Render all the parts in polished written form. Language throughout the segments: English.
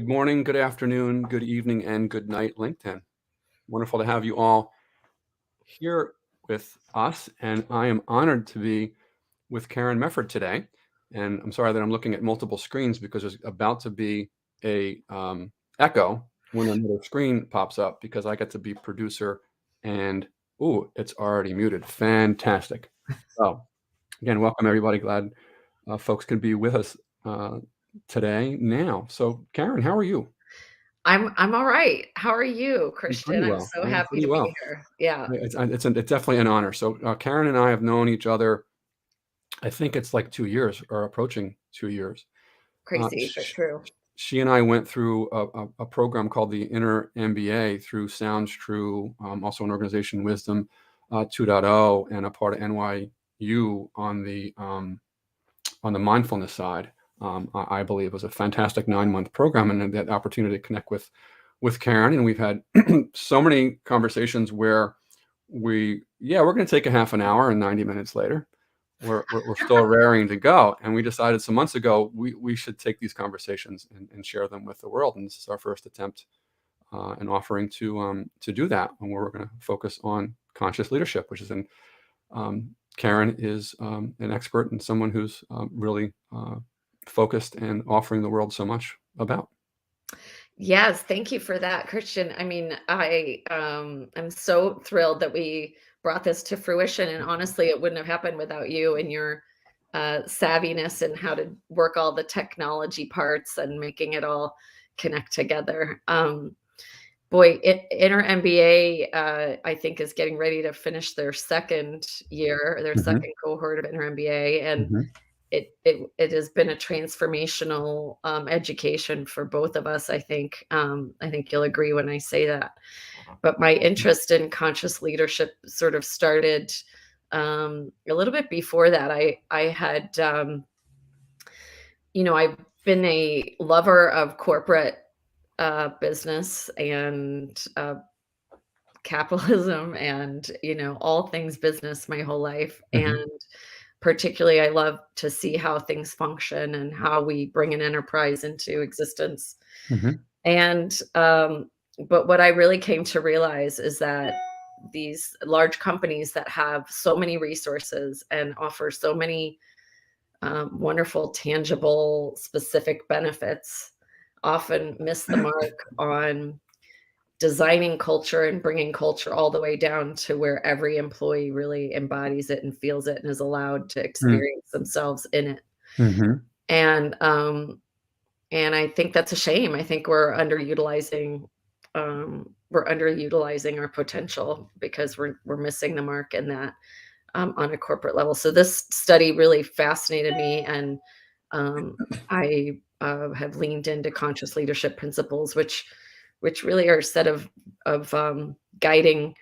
Good morning, good afternoon, good evening, and good night, LinkedIn. Wonderful to have you all here with us, and I am honored to be with Caryn Mefford today. And I'm sorry that I'm looking at multiple screens because there's about to be a echo when another screen pops up because I get to be producer and, ooh, it's already muted. Fantastic. So again, welcome everybody. Glad folks can be with us today now. So Caryn, how are you? I'm all right. How are you, I'm Christian? pretty I'm well. so I'm happy pretty to be well. here. Yeah, It's definitely an honor. So Caryn and I have known each other. I think it's like 2 years or approaching 2 years. crazy, but Sh true. She and I went through a program called the Inner MBA through Sounds True, also an organization Wisdom 2.0, and a part of NYU on the mindfulness side. I believe was a fantastic 9-month program, and that opportunity to connect with Caryn, and we've had so many conversations where we're going to take a half an hour, and 90 minutes later, we're still raring to go. And we decided some months ago we should take these conversations and share them with the world. And this is our first attempt and offering to do that, when we're going to focus on conscious leadership, which is Caryn is an expert and someone who's really focused and offering the world so much about. Yes, thank you for that, Christian. I mean, I'm so thrilled that we brought this to fruition, and honestly, it wouldn't have happened without you and your savviness and how to work all the technology parts and making it all connect together. Boy, Inter MBA, I think, is getting ready to finish their second year, their Hmm. second cohort of Inter MBA, and Hmm. it has been a transformational education for both of us. I think you'll agree when I say that. But my interest in conscious leadership sort of started a little bit before that. I had I've been a lover of corporate business and capitalism and all things business my whole life, and Hmm. particularly I love to see how things function and how we bring an enterprise into existence. Hmm. And but what I really came to realize is that these large companies that have so many resources and offer so many wonderful, tangible, specific benefits often miss the mark on designing culture and bringing culture all the way down to where every employee really embodies it and feels it and is allowed to experience themselves in it. Hmm. And I think that's a shame. I think we're underutilizing our potential because we're missing the mark in that on a corporate level. So this study really fascinated me, and I have leaned into conscious leadership principles, which really are a set of guiding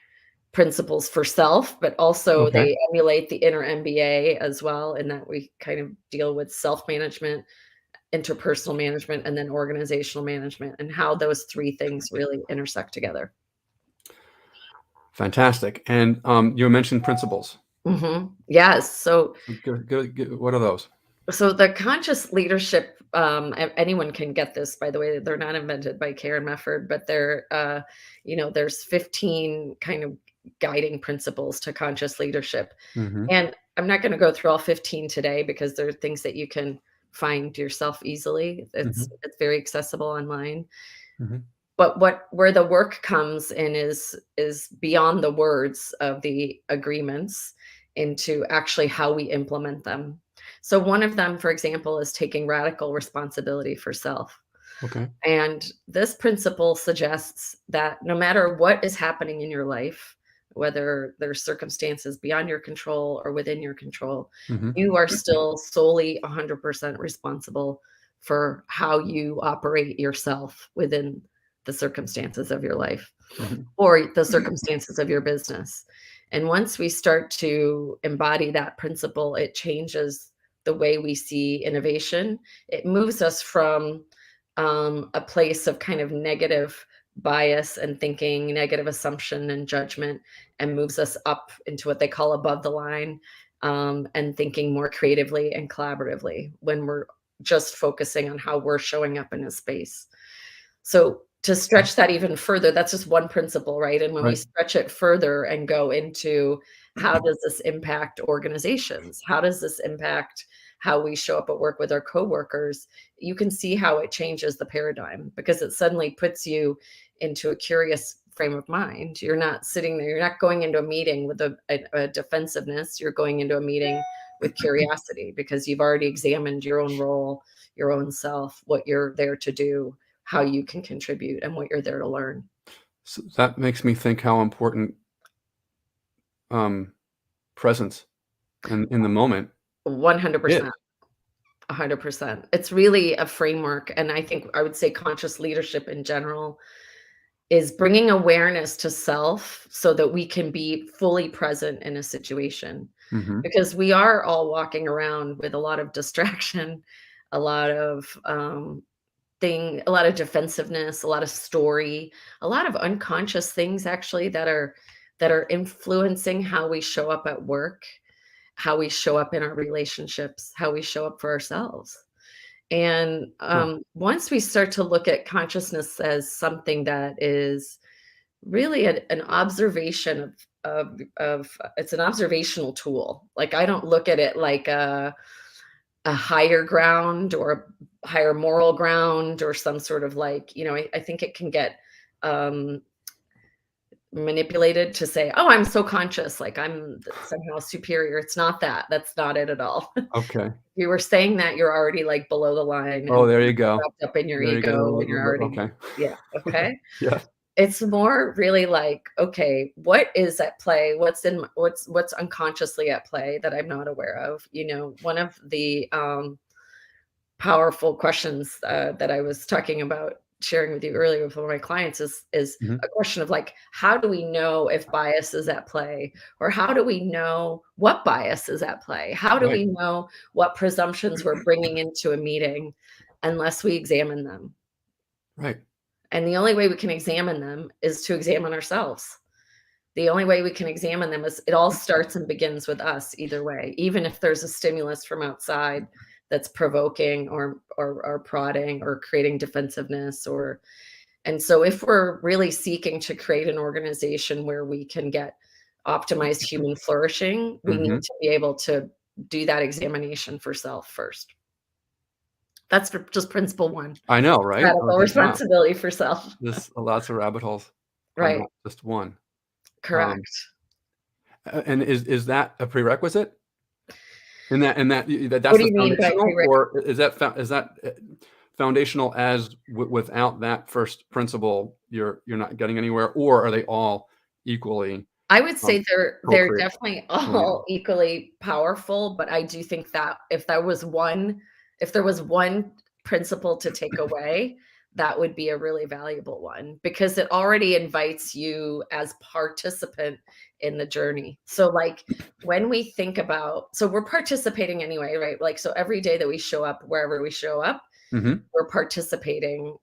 principles for self, but also Okay. they emulate the inner MBA as well, in that we kind of deal with self management, interpersonal management, and then organizational management, and how those three things really intersect together. Fantastic. And you mentioned principles. Yes. So What are those? the conscious leadership, anyone can get this, by the way. They're not invented by Caryn Mefford, but there's 15 kind of guiding principles to conscious leadership. Hmm. And I'm not going to go through all 15 today because there are things that you can find yourself easily. It's Hmm. it's very accessible online. Hmm. But where the work comes in is beyond the words of the agreements into actually how we implement them. So one of them, for example, is taking radical responsibility for self. Okay. And this principle suggests that no matter what is happening in your life, whether there's circumstances beyond your control or within your control, Hmm. you are still solely 100% responsible for how you operate yourself within the circumstances of your life Hmm. or the circumstances of your business. And once we start to embody that principle, it changes the way we see innovation. It moves us from a place of kind of negative bias and thinking, negative assumption and judgment, and moves us up into what they call above the line, and thinking more creatively and collaboratively when we're just focusing on how we're showing up in a space. So to stretch that even further, that's just one principle, right? And when we Right. stretch it further and go into how does this impact organizations? How does this impact how we show up at work with our coworkers? You can see how it changes the paradigm because it suddenly puts you into a curious frame of mind. You're not sitting there, you're not going into a meeting with a defensiveness, you're going into a meeting with curiosity because you've already examined your own role, your own self, what you're there to do, how you can contribute, and what you're there to learn. So that makes me think how important presence in the moment is. 100%. 100%. It's really a framework. And I think I would say conscious leadership in general is bringing awareness to self so that we can be fully present in a situation. Hmm. Because we are all walking around with a lot of distraction, a lot of a lot of defensiveness, a lot of story, a lot of unconscious things actually that are influencing how we show up at work, how we show up in our relationships, how we show up for ourselves. And Sure. once we start to look at consciousness as something that is really an observation of it's an observational tool. Like I don't look at it like a higher ground or a higher moral ground or some sort of like, I think it can get um manipulated to say, oh, I'm so conscious, like I'm somehow superior. It's not that. That's not it at all. Okay. You were saying that you're already like below the line Oh, and there you go. wrapped up in your There you go. ego and you're already, Okay. yeah, okay. Yeah. It's more really like, okay, what is at play? What's unconsciously at play that I'm not aware of? One of the powerful questions that I was talking about sharing with you earlier with one of my clients is Hmm. a question of like, how do we know if bias is at play, or how do we know what bias is at play? How do Right. we know what presumptions we're bringing into a meeting unless we examine them? Right. And the only way we can examine them is to examine ourselves. The only way we can examine them is it all starts and begins with us either way, even if there's a stimulus from outside that's provoking or prodding or creating defensiveness or and so if we're really seeking to create an organization where we can get optimized human flourishing, we need Hmm. to be able to do that examination for self first. That's just principle one. I know, right? I was Radical like, wow, responsibility for self. this lots of rabbit holes on Right. not just one. Um, Correct. and is that a prerequisite? And What that's do the you mean by foundational, prereq? or is that foundational as without that first principle, you're not getting anywhere, or are they all equally I would um, say they're co-creative? definitely Co-leading? all equally powerful, but I do think that if there was one principle to take away, that would be a really valuable one because it already invites you as participant in the journey. So like when we think about so we're participating anyway, right? Like so every day that we show up wherever we show up, Hmm. we're participating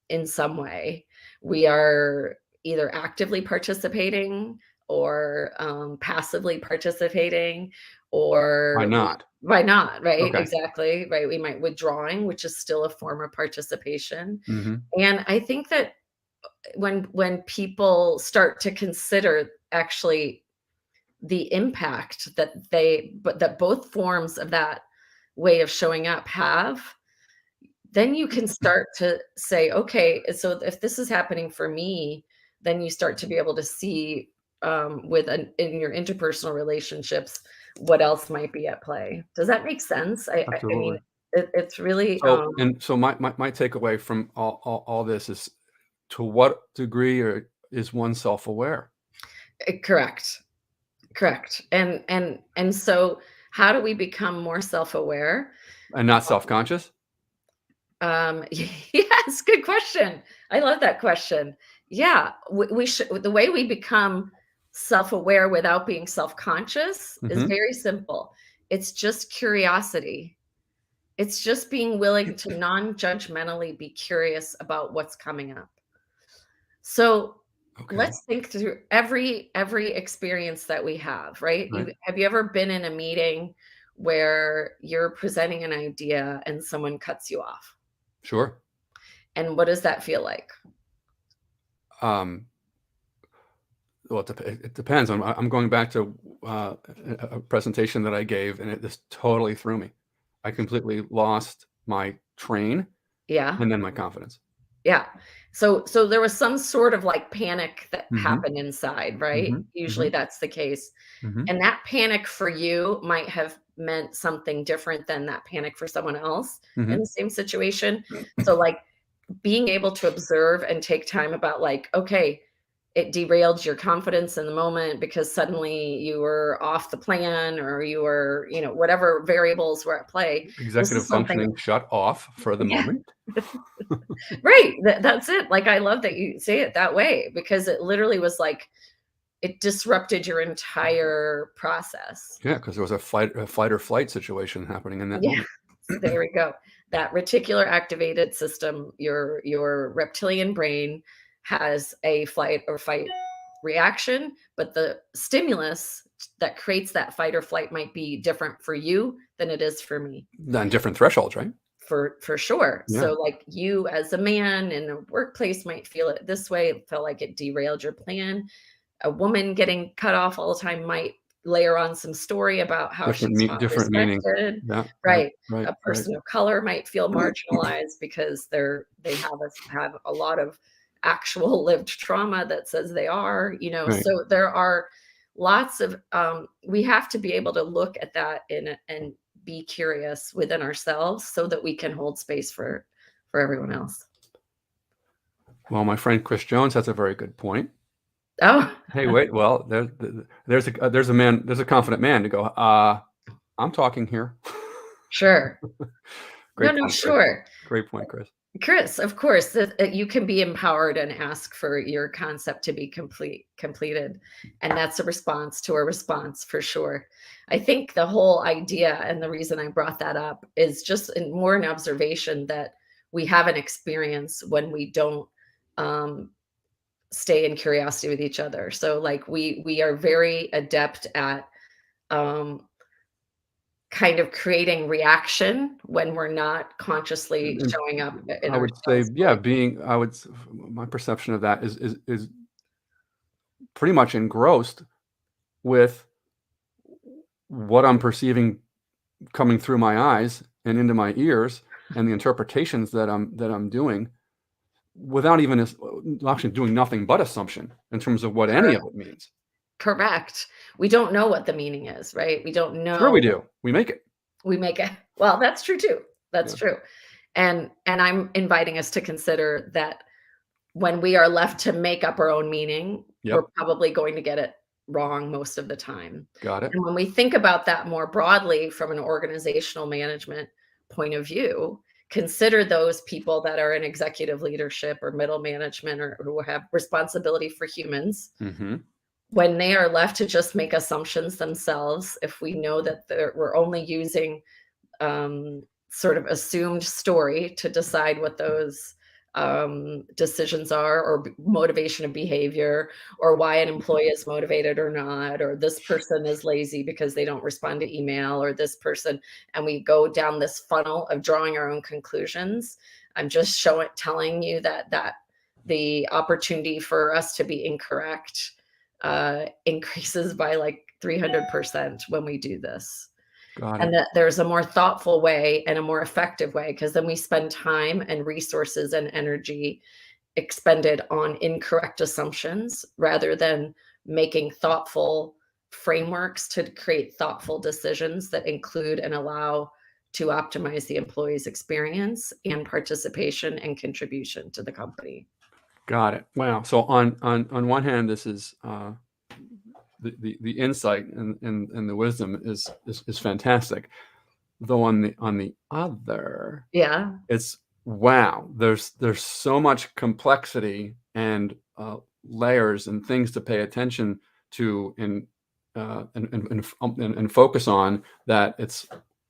in some way. We are either actively participating or passively participating Why or not? why not, right? Okay. Exactly, right? We might withdrawing, which is still a form of participation. Hmm. And I think that when people start to consider actually the impact that both forms of that way of showing up have, then you can start to say, okay, so if this is happening for me, then you start to be able to see in your interpersonal relationships what else might be at play. Does that make sense? I mean, Absolutely. it's really So my takeaway from all this is, to what degree is one self-aware correct, correct. And so how do we become more self-aware? and not self-conscious? Yes, good question. I love that question. Yeah, we should. The way we become self-aware without being self-conscious is Hmm. very simple. It's just curiosity. It's just being willing to non-judgmentally be curious about what's coming up. So Okay. let's think through every experience that we have, right? Right. Have you ever been in a meeting where you're presenting an idea and someone cuts you off? Sure. And what does that feel like? Um, well, it depends. I'm going back to a presentation that I gave, and it just totally threw me. I completely lost my train Yeah. and then my confidence. Yeah. So there was some sort of like panic that Mhm, happened inside, right? mhm, Usually mhm, that's the case. mhm, And that panic for you might have meant something different than that panic for someone else in mhm. the same situation. So like being able to observe and take time about like, okay, it derailed your confidence in the moment because suddenly you were off the plan or you were, whatever variables were at play. This Executive is something. functioning shut off for the Yeah. moment. Right, that's it, like, I love that you say it that way because it literally was like it disrupted your entire process. Yeah, because there was a fight or flight situation happening in that Yeah, moment. there we go. That reticular activated system, your reptilian brain has a flight or fight reaction, but the stimulus that creates that fight or flight might be different for you than it is for me. On different thresholds, right? For sure. Yeah. So, like, you as a man in a workplace might feel it this way, it felt like it derailed your plan. A woman getting cut off all the time might layer on some story about how she's not Different meaning. respected. Yeah, right, Right. right, A right. person of color might feel marginalized because they have a lot of actual lived trauma that says they are, Right. so there are lots of we have to be able to look at that and be curious within ourselves so that we can hold space for everyone else. Well, my friend Chris Jones has a very good point. Oh, Hey, wait, well, there's a confident man to go, I'm talking here. sure. No, Great no, point, Chris. sure. Great point, Chris. Chris, of course, you can be empowered and ask for your concept to be completed, and that's a response to a response for sure. I think the whole idea and the reason I brought that up is just more an observation that we have an experience when we don't um, stay in curiosity with each other. So, like, we are very adept at um, kind of creating reaction when we're not consciously And showing up in I our would say, yeah, responsibility. my perception of that is pretty much engrossed with what I'm perceiving coming through my eyes and into my ears and the interpretations that I'm doing without even actually doing nothing but assumption in terms of what any of it means. Correct. We don't know what the meaning is, right? We don't Sure we know. do. We make it. We make it. Well, that's true too. That's Yeah. true. And I'm inviting us to consider that when we are left to make up our own meaning, we're Yep. probably going to get it wrong most of the time. Got it. And when we think about that more broadly from an organizational management point of view, consider those people that are in executive leadership or middle management or who have responsibility for humans. Hmm. When they are left to just make assumptions themselves, if we know that we're only using sort of assumed story to decide what those decisions are, or motivation of behavior, or why an employee is motivated or not, or this person is lazy because they don't respond to email, or this person, and we go down this funnel of drawing our own conclusions. I'm just telling you that the opportunity for us to be incorrect increases by like 300% when we do this. Got And it. that there's a more thoughtful way and a more effective way, because then we spend time and resources and energy expended on incorrect assumptions rather than making thoughtful frameworks to create thoughtful decisions that include and allow to optimize the employee's experience and participation and contribution to the company. Got it. Wow. So on one hand, this is the insight and the wisdom is fantastic. Though on the other, Yeah. it's wow. There's so much complexity and layers and things to pay attention to and focus on, that it's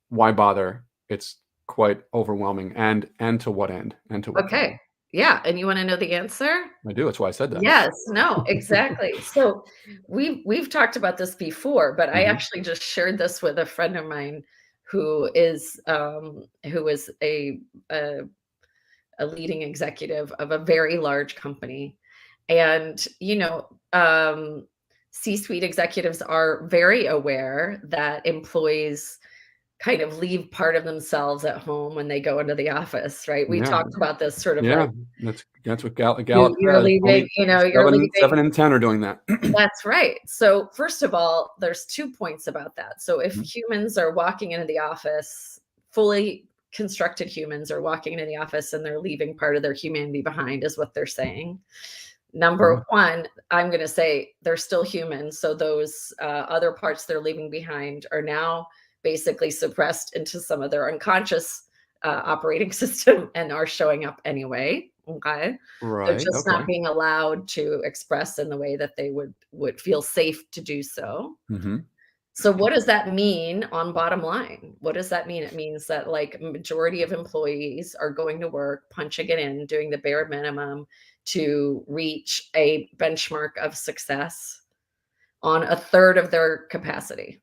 why bother? It's quite overwhelming. And to what end? And to what Okay. value? Yeah. And you want to know the answer? I do. That's why I said that. Yes, no, exactly. So we've talked about this before, but I Hmm. actually just shared this with a friend of mine who is a a leading executive of a very large company. And, C-suite executives are very aware that employees kind of leave part of themselves at home when they go into the office, right? We Yeah. talked about this sort of like, Yeah. That's what Gallup you're says. leaving, Only you're leaving. 7 in 10 are doing that. That's right. So, first of all, there's 2 points about that. So, if Mhm. humans are walking into the office, fully constructed humans are walking into the office and they're leaving part of their humanity behind, is what they're saying. Yeah. Number 1, I'm gonna say they're still human, so those, other parts they're leaving behind are now basically suppressed into some of their unconscious, operating system and are showing up anyway, okay? They're Right. just not Okay. being allowed to express in the way that they would feel safe to do so. Mhm. So what does that mean on bottom line? What does that mean? It means that, like, majority of employees are going to work, punching it in, doing the bare minimum to reach a benchmark of success on a third of their capacity.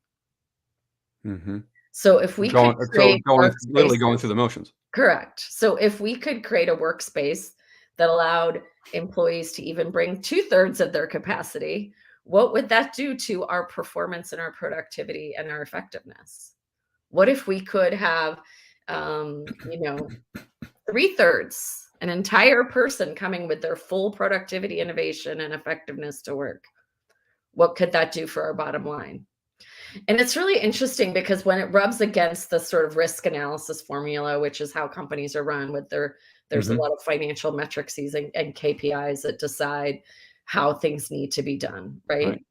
Mhm. So if we could create Going literally going through workspaces. the motions. Correct. So if we could create a workspace that allowed employees to even bring two-thirds of their capacity, what would that do to our performance and our productivity and our effectiveness? What if we could have, three-thirds, an entire person coming with their full productivity, innovation, and effectiveness to work? What could that do for our bottom line? And it's really interesting because when it rubs against the sort of risk analysis formula, which is how companies are run with there's a Mhm. lot of financial metrics and KPIs that decide how things need to be done, right? Right.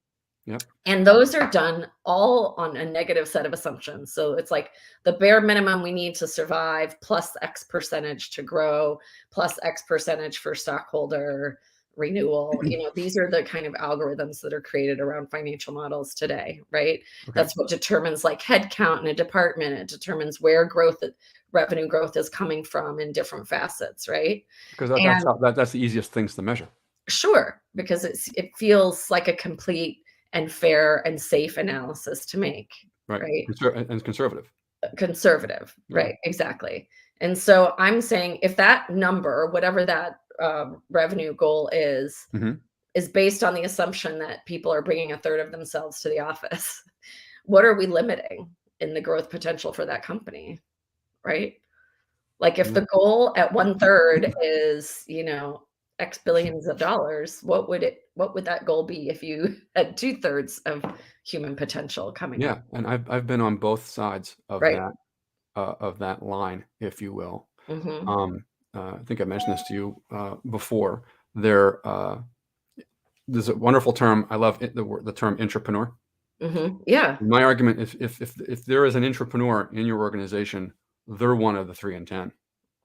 Yep. And those are done all on a negative set of assumptions. So it's like the bare minimum we need to survive, plus X percentage to grow, plus X percentage for stockholder renewal. These are the kind of algorithms that are created around financial models today, right? Okay. That's what determines like headcount in a department. It determines where revenue growth is coming from in different facets, right? Because And that's the easiest things to measure. sure, because it feels like a complete and fair and safe analysis to make, Right. right? And conservative. Conservative, Yeah. right, exactly. And so I'm saying if that number, whatever that, revenue goal Mhm. is based on the assumption that people are bringing a third of themselves to the office, what are we limiting in the growth potential for that company, right? Like, if Yeah. the goal at one third is, X billions of dollars, what would that goal be if you had two-thirds of human potential coming up? Yeah, and I've been on both sides Right. of that line, if you will. Mhm. Um, I think I mentioned this to you, before. There, there's a wonderful term. I love the term entrepreneur. Mhm. Yeah. My argument is if there is an entrepreneur in your organization, they're one of the 3 in 10.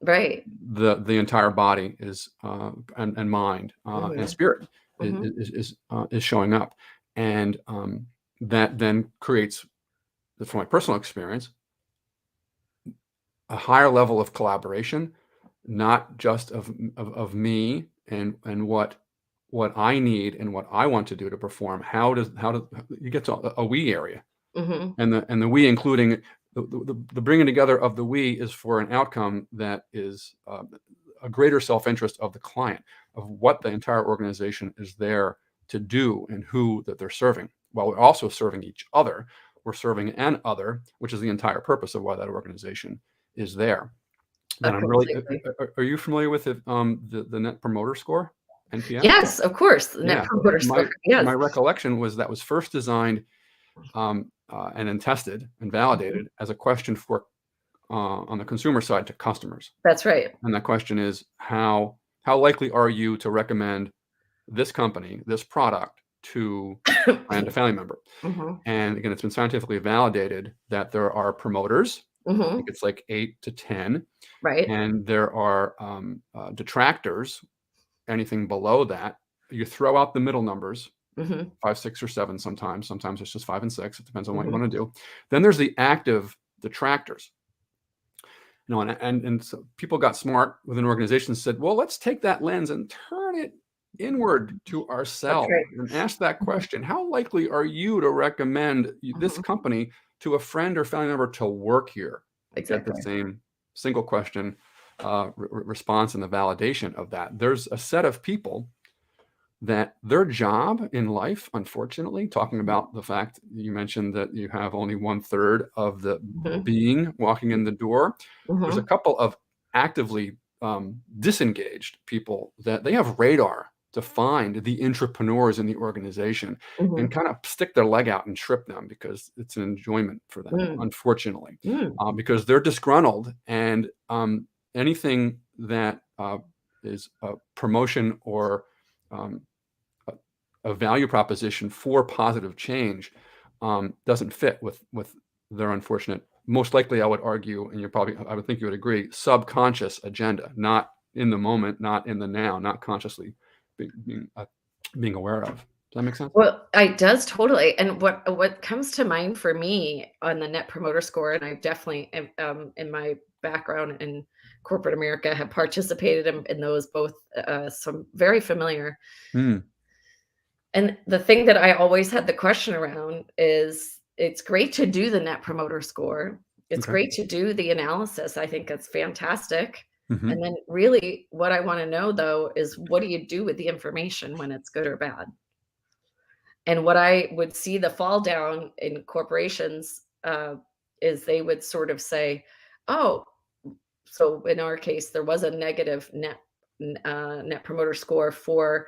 Right. The entire body is, and mind, and Mhm. spirit Mhm. is showing up. And, that then creates, from my personal experience, a higher level of collaboration, not just of me and what I need and what I want to do to perform. How does you get to a we area, Mhm. and the we, including the bringing together of the we, is for an outcome that is, a greater self-interest of the client, of what the entire organization is there to do and who that they're serving. While we're also serving each other, we're serving an other, which is the entire purpose of why that organization is there. And I'm really, Completely. are you familiar with the Net Promoter Score, NPS? Yes, of course, the Net Yeah. Promoter My Score. Yes. my recollection was that was first designed, and then tested and Mhm. validated as a question for, on the consumer side, to customers. That's right. And that question is, how likely are you to recommend this company, this product, to a friend, a family member? Mhm. And again, it's been scientifically validated that there are promoters. I think Mhm. it's like 8 to 10, Right. and there are, detractors, anything below that. You throw out the middle numbers, Mhm. 5, 6, or 7 sometimes. Sometimes it's just 5 and 6. It depends on what you Mhm. wanna do. Then there's the active detractors. And so people got smart within organizations and said, "Well, let's take that lens and turn it inward to That's right. ourselves and ask that Mhm. question. How likely are you to recommend this Mhm. company to a friend or family member to work here?" Get the Exactly. same single question, response and the validation of that. There's a set of people that their job in life, unfortunately, talking about the fact you mentioned that you have only 1/3 of the Mhm. being walking in the door. There's a Mhm. couple of actively disengaged people that they have radar to find the entrepreneurs in the organization and Mhm. kind of stick their leg out and trip them because it's an enjoyment for them, Mm. unfortunately, Mm. because they're disgruntled, and anything that is a promotion or um, a, a value proposition for positive change doesn't fit with their unfortunate, most likely I would argue, and I would think you would agree, subconscious agenda, not in the moment, not in the now, not consciously being aware of. Does that make sense? Well, it does totally, and what comes to mind for me on the Net Promoter Score, and I definitely am, in my background in corporate America, have participated in those both, so I'm very familiar. Mm, And the thing that I always had the question around is it's great to do the Net Promoter Score. It's okay. great to do the analysis. I think it's fantastic. Hmm. And then really what I want to know though is what do you do with the information when it's good or bad? And what I would see the fall down in corporations is they would sort of say, oh, so in our case, there was a negative net promoter score for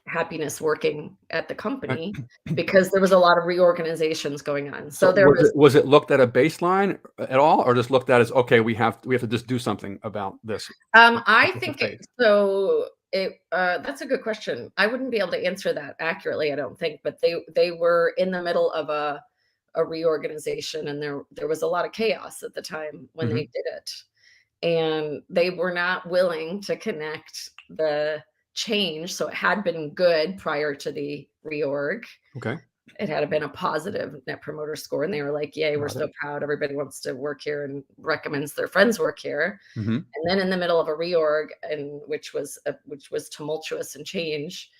happiness working at the Right. company because there was a lot of reorganizations going on. So So there was, was it looked at a baseline at all, or just looked at as, okay, we have to just do something about this? I With the think faith. that's a good question. I wouldn't be able to answer that accurately, I don't think, but they were in the middle of a reorganization, and there was a lot of chaos at the time when they Hmm. did it. And they were not willing to connect the change. So it had been good prior to the reorg. Okay. It had been a positive net promoter score. And they were like, yay, we're Got it. so proud. Everybody wants to work here and recommends their friends work here. Hmm. And then in the middle of a reorg, and which was tumultuous and change,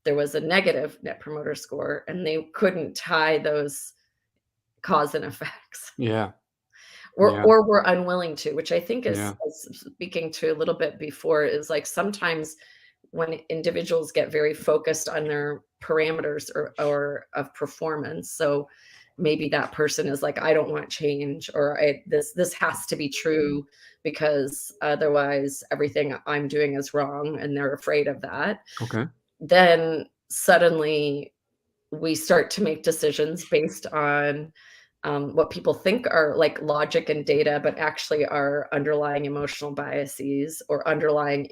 there was a negative net promoter score, and they couldn't tie those cause and effects. Yeah. Or Yeah. or we're unwilling to, which I think Yeah. is speaking to a little bit before, is like sometimes when individuals get very focused on their parameters or of performance. So maybe that person is like, I don't want change, or this has to be true because otherwise everything I'm doing is wrong, and they're afraid of that. Okay. Then suddenly we start to make decisions based on what people think are like logic and data, but actually are underlying emotional biases or underlying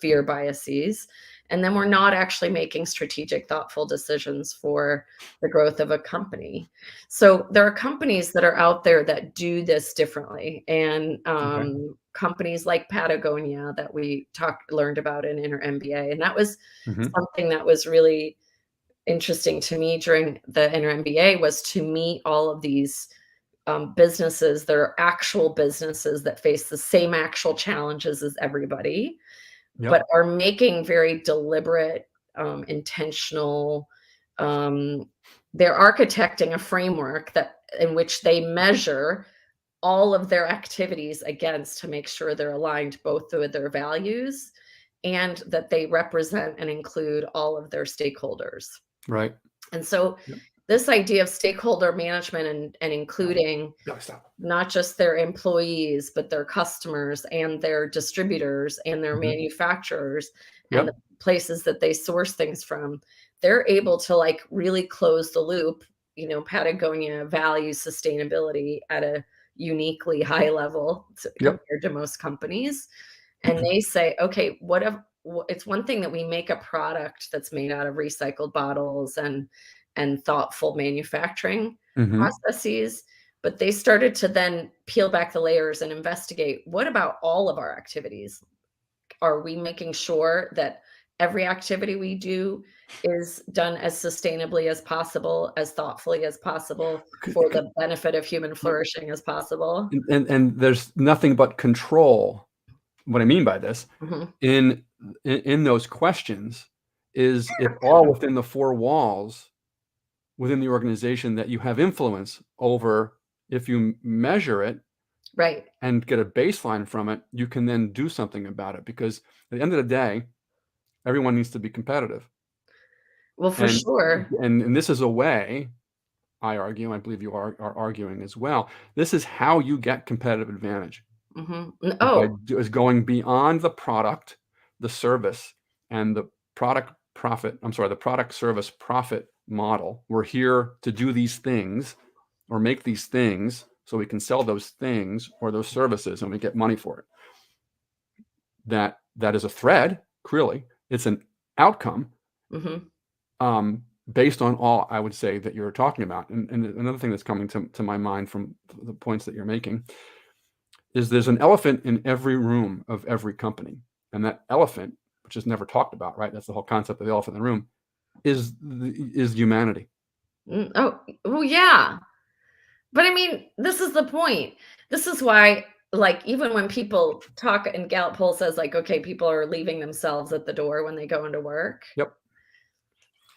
fear biases. And then we're not actually making strategic, thoughtful decisions for the growth of a company. So there are companies that are out there that do this differently. And Okay. companies like Patagonia that we learned about in Inner MBA. And that was Hmm. something that was really interesting to me during the Inner MBA, was to meet all of these businesses that are actual businesses that face the same actual challenges as everybody, Yep. but are making very deliberate, intentional. Um, they're architecting a framework that in which they measure all of their activities against to make sure they're aligned both with their values and that they represent and include all of their stakeholders. Right. And so Yep. this idea of stakeholder management and including Yeah. Stop. not just their employees, but their customers and their distributors and their Hmm. manufacturers and the Yep. places that they source things from, they're able to like really close the loop. You know, Patagonia values sustainability at a uniquely high level Yep. compared to most companies. And they say, okay, what if it's one thing that we make a product that's made out of recycled bottles and thoughtful manufacturing Hmm. processes, but they started to then peel back the layers and investigate, what about all of our activities? Are we making sure that every activity we do is done as sustainably as possible, as thoughtfully as possible, for the benefit of human flourishing as possible? And there's nothing but control. What I mean by this, Mhm. in in those questions, is it all within the four walls within the organization that you have influence over if you measure it Right. and get a baseline from it, you can then do something about it, because at the end of the day, everyone needs to be competitive. Well, for And sure. this is a way, I argue, I believe you are arguing as well, this is how you get competitive advantage, Oh, is going beyond the product, the service, and the the product service profit model. We're here to do these things or make these things so we can sell those things or those services and we get money for it. That is a thread, clearly. It's an outcome, based on all, I would say, that you're talking about. And another thing that's coming to my mind from the points that you're making is there's an elephant in every room of every company. And that elephant, which is never talked about, right? That's the whole concept of the elephant in the room, is humanity. oh, well, yeah. But I mean, this is the point. This is why, like, even when people talk and Gallup poll says, like, okay, people are leaving themselves at the door when they go into work. Yep.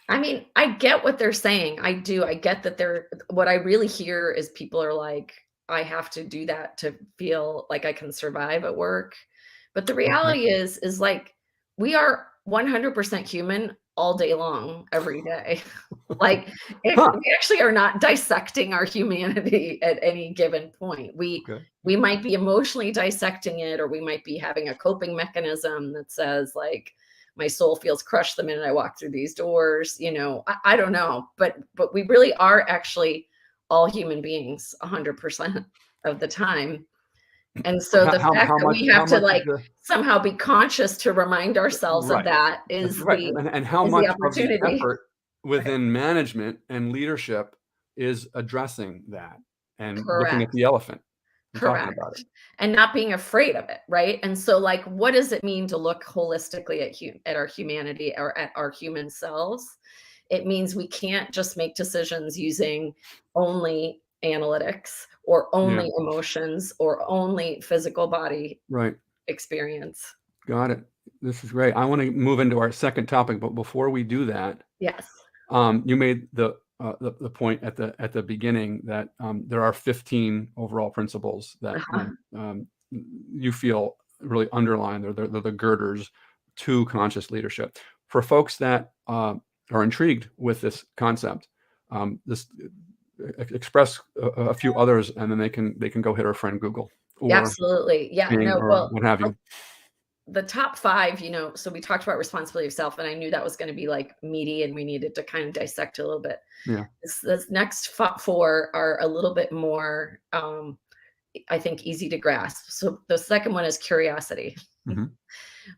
I mean, I get what they're saying. I do. I get that what I really hear is people are like, I have to do that to feel like I can survive at work. But the Okay. reality is like, we are 100% human all day long, every day. Like, Huh. we actually are not dissecting our humanity at any given point. Okay. We might be emotionally dissecting it, or we might be having a coping mechanism that says, like, my soul feels crushed the minute I walk through these doors. I don't know, but we really are actually all human beings 100% of the time. And so the fact that we How have to, much of like, the somehow be conscious to remind ourselves of right? that That's is right. the And how is the much of the opportunity. effort within management and leadership is addressing that and looking at Correct. the elephant and talking about it? Correct. And not being afraid of it, right? And so, like, what does it mean to look holistically at our humanity or at our human selves? It means we can't just make decisions using only analytics or Yeah. only emotions or only physical body Right. experience. Got it. This is great. I want to move into our second topic, but before we do that, Yes. you made the point at the beginning that there are 15 overall principles that Uh-huh. you feel really underline. They're the girders to conscious leadership. For folks that are intrigued with this concept, this express a few others, and then they can go hit our friend Google or Absolutely. Yeah. Bing No, or well, what have you. the top 5, so we talked about responsibility of self, and I knew that was gonna be, like, meaty, and we needed to kind of dissect it a little bit. Yeah. This next 4 are a little bit more, I think, easy to grasp. So the second one is curiosity, Hmm.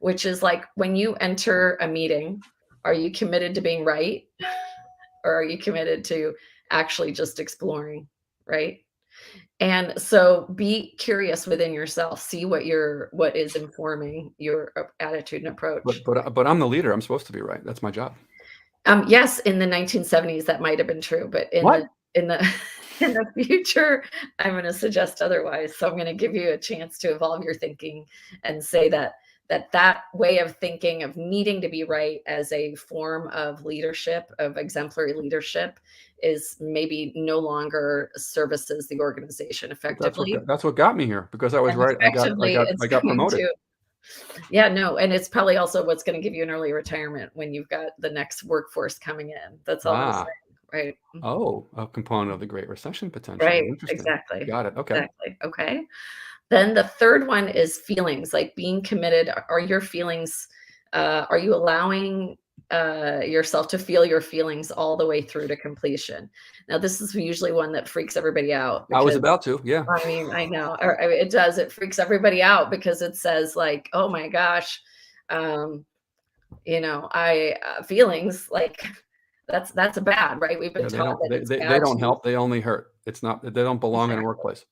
which is like, when you enter a meeting, are you committed to being right? Or are you committed to actually just exploring, right? And so be curious within yourself. See what is informing your attitude and approach. But I'm the leader. I'm supposed to be right. That's my job. Yes, in the 1970s, that might have been true, but What? in the in the future, I'm gonna suggest otherwise. So I'm gonna give you a chance to evolve your thinking and say that way of thinking of needing to be right as a form of leadership, of exemplary leadership, is maybe no longer services the organization But effectively. that's what got me here, because I was And right. effectively, I it's got going promoted. to yeah, no, and it's probably also what's gonna give you an early retirement when you've got the next workforce coming in. That's all I'm Ah. saying, right? Oh, a component of the Great Recession potentially. Right, Interesting. exactly, Got it. Okay. exactly, okay. Then the third one is feelings, like being committed. Are your feelings, are you allowing, yourself to feel your feelings all the way through to completion? Now, this is usually one that freaks everybody out I was because, about to. Yeah. I mean, I know, or, I mean, it does, it freaks everybody out because it says, like, "Oh my gosh, um, feelings, like, that's bad," right? We've been Yeah. taught that it's They bad don't to help. They only hurt. It's not. They don't belong in a exactly. workplace.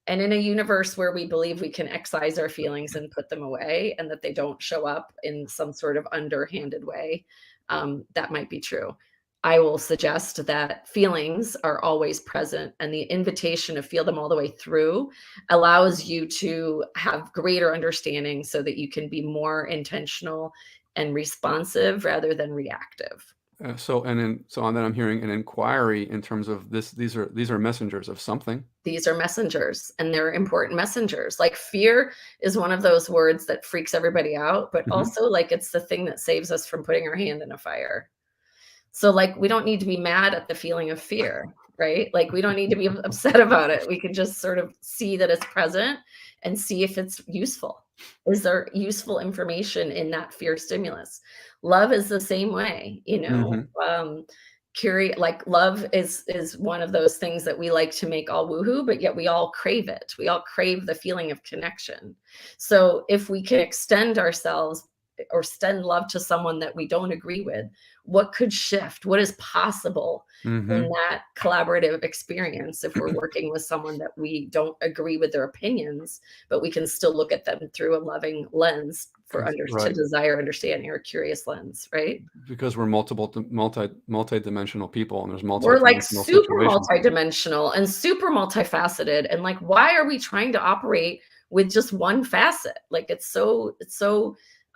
And in a universe where we believe we can excise our feelings and put them away and that they don't show up in some sort of underhanded way, that might be true. I will suggest that feelings are always present, and the invitation to feel them all the way through allows you to have greater understanding so that you can be more intentional and responsive rather than reactive. And then I'm hearing an inquiry in terms of this. These are messengers of something. These are messengers, and they're important messengers. Like fear is one of those words that freaks everybody out, but Hmm. also like it's the thing that saves us from putting our hand in a fire. So like we don't need to be mad at the feeling of fear, right? Like we don't need to be upset about it. We can just sort of see that it's present and see if it's useful. Is there useful information in that fear stimulus? Love is the same way, you know. Hmm. Like love is one of those things that we like to make all woohoo, but yet we all crave it. We all crave the feeling of connection. So if we can extend ourselves or extend love to someone that we don't agree with, what could shift? What is possible in Hmm. that collaborative experience if we're working with someone that we don't agree with their opinions, but we can still look at them through a loving lens to Right. desire understanding, or curious lens, right? Because we're multi-dimensional people, and there's We're like multi-dimensional super situations. multidimensional and super multifaceted. And like, why are we trying to operate with just one facet? Like it's so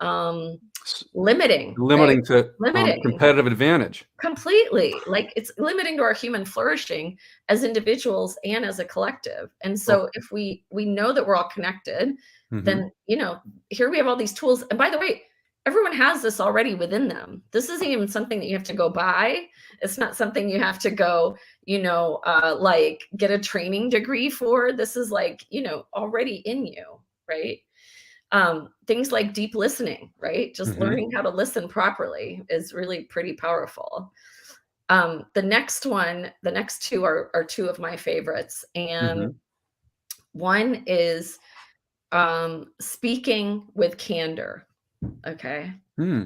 um S- limiting, right? Limiting to Limiting. competitive advantage. Completely. Like it's limiting to our human flourishing as individuals and as a collective. And Well, so if we know that we're all connected, hmm. then here we have all these tools. And by the way, everyone has this already within them. This isn't even something that you have to go buy. It's not something you have to go, like get a training degree for. This is like, already in you, right? Things like deep listening, right? Just Hmm. learning how to listen properly is really pretty powerful. The next two are two of my favorites. And Hmm. one is speaking with candor. Okay. Hmm.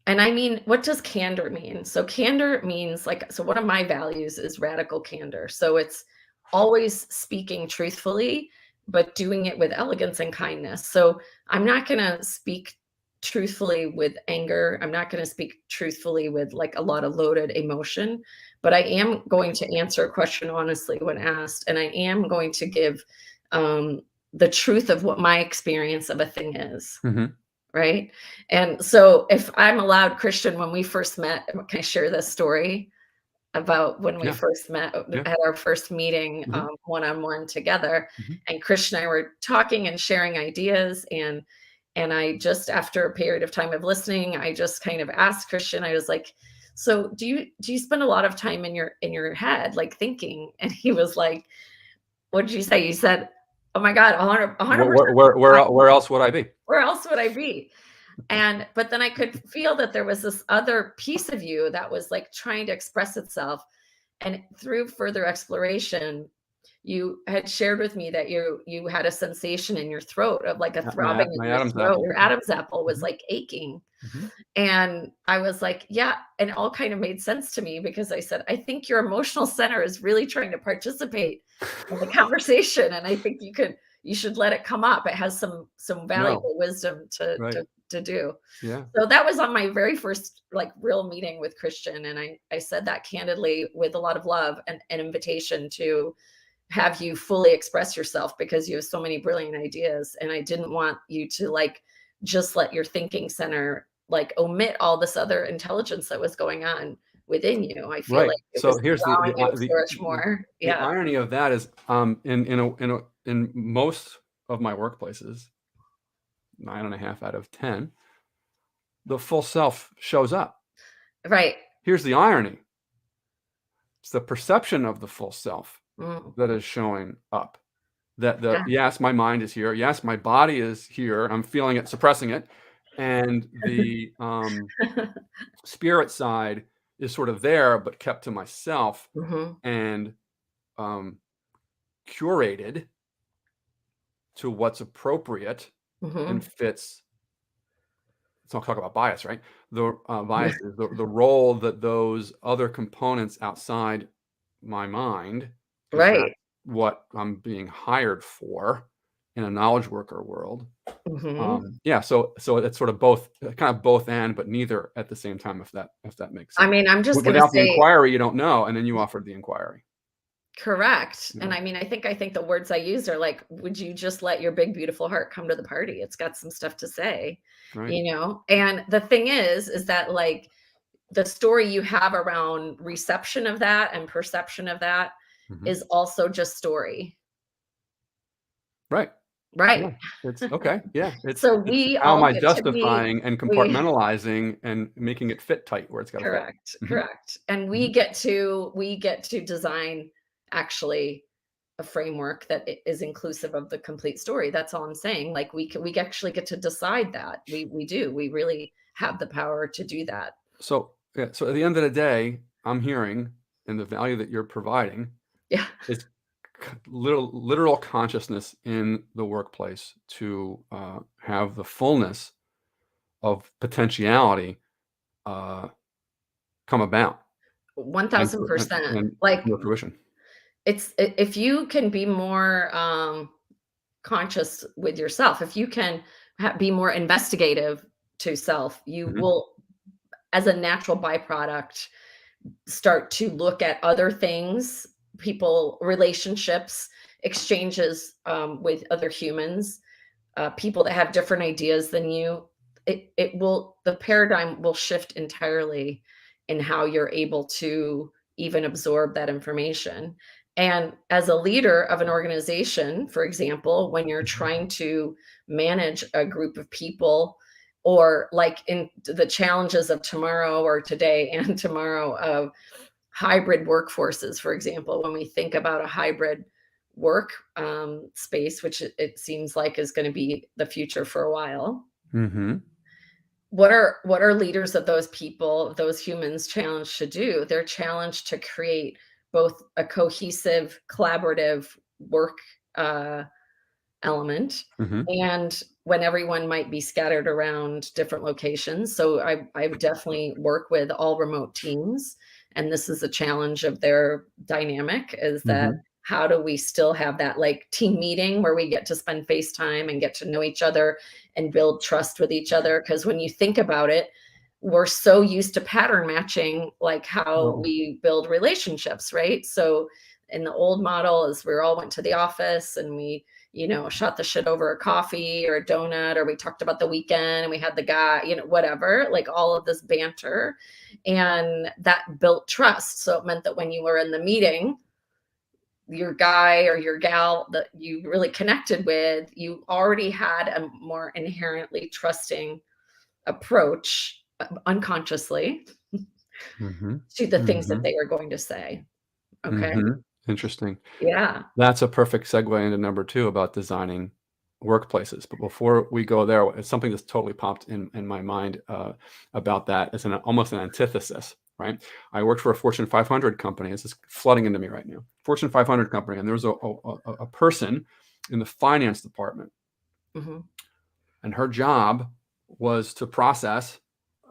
And I mean, what does candor mean? So candor means so one of my values is radical candor. So it's always speaking truthfully, but doing it with elegance and kindness. So I'm not going to speak truthfully with anger. I'm not going to speak truthfully with like a lot of loaded emotion, but I am going to answer a question honestly when asked. And I am going to give um, the truth of what my experience of a thing is. Hmm. Right. And so if I'm allowed, Christian, when we first met, can I share this story about when we Yeah. first met Yeah. at our first meeting, Hmm. one-on-one together? Hmm. And Christian and I were talking and sharing ideas. And I just, after a period of time of listening, I just kind of asked Christian, I was like, so do you spend a lot of time in your head, like thinking? And he was like, what did you say? You said, oh my God, 100% Where else would I be? where else would I be? But then I could feel that there was this other piece of you that was like trying to express itself. And through further exploration, you had shared with me that you had a sensation in your throat of like a throbbing My in your Adam's throat. apple. Your Adam's apple was Hmm. like aching. Hmm. And I was like, yeah. And it all kind of made sense to me because I said, I think your emotional center is really trying to participate in the conversation. And I think you should let it come up. It has some No. valuable wisdom Right. to do. Yeah. So that was on my very first like real meeting with Christian. And I said that candidly with a lot of love and an invitation to have you fully express yourself because you have so many brilliant ideas. And I didn't want you to like just let your thinking center like omit all this other intelligence that was going on within you. I feel Right. like it So was here's allowing you to flourish more. the Yeah. irony of that is, in most of my workplaces, 9.5 out of 10, the full self shows up. Right. Here's the irony: it's the perception of the full self Mm, that is showing up. That yeah. yes, my mind is here. Yes, my body is here. I'm feeling it, suppressing it, and the spirit side is sort of there, but kept to myself Hmm. and um, curated to what's appropriate and Hmm. fits. Let's not talk about bias, right? The bias is the role that those other components outside my mind, because that's Right. what I'm being hired for in a knowledge worker world. Hmm. Yeah, so it's sort of both, kind of both and, but neither at the same time, if that makes I sense. mean, I'm just going to Without the say inquiry, you don't know, and then you offered the inquiry. correct. You And know, I mean, I think the words I used are like, would you just let your big, beautiful heart come to the party? It's got some stuff to say, right? And the thing is that like, the story you have around reception of that and perception of that is also just story. Right. Right. Yeah. It's okay. Yeah. So It's we how am all I get to be justifying and we compartmentalizing and making it fit tight where it's got to fit. correct, correct. And Mhm. we get to design actually a framework that is inclusive of the complete story. That's all I'm saying. Like we actually get to decide that. We do. We really have the power to do that. So, yeah, so at the end of the day, I'm hearing, and the value that you're providing Yeah. is literal consciousness in the workplace to have the fullness of potentiality come about and, and, 1000%. and Like come to fruition. if you can be more conscious with yourself, if you can be more investigative to self, you Mhm. will, as a natural byproduct, start to look at other things, people, relationships, exchanges with other humans, people that have different ideas than you. It will, the paradigm will shift entirely in how you're able to even absorb that information. And as a leader of an organization, for example, when you're trying to manage a group of people, or like in the challenges of tomorrow or today and tomorrow of hybrid workforces, for example, when we think about a hybrid work space, which it seems like is going to be the future for a while. Mhm. What are leaders of those people, those humans, challenged to do? They're challenged to create both a cohesive, collaborative work uh, element, Mhm. and when everyone might be scattered around different locations. So I would definitely work with all remote teams, and this is a challenge of their dynamic, is that Mhm. how do we still have that like team meeting where we get to spend face time and get to know each other and build trust with each other? Because when you think about it, we're so used to pattern matching, like how Oh. we build relationships, right? So in the old model is we all went to the office and we, shot the shit over a coffee or a donut, or we talked about the weekend and we had the guy, whatever, like all of this banter. And that built trust. So it meant that when you were in the meeting, your guy or your gal that you really connected with, you already had a more inherently trusting approach, unconsciously, Mhm. to the things that Mhm. they are going to say. Okay. Mhm. Interesting. Yeah. That's a perfect segue into number 2 about designing workplaces. But before we go there, it's something that's totally popped in my mind about that. It's almost an antithesis, right? I worked for a Fortune 500 company. This is flooding into me right now. Fortune 500 company, and there was a person in the finance department, Hmm. and her job was to process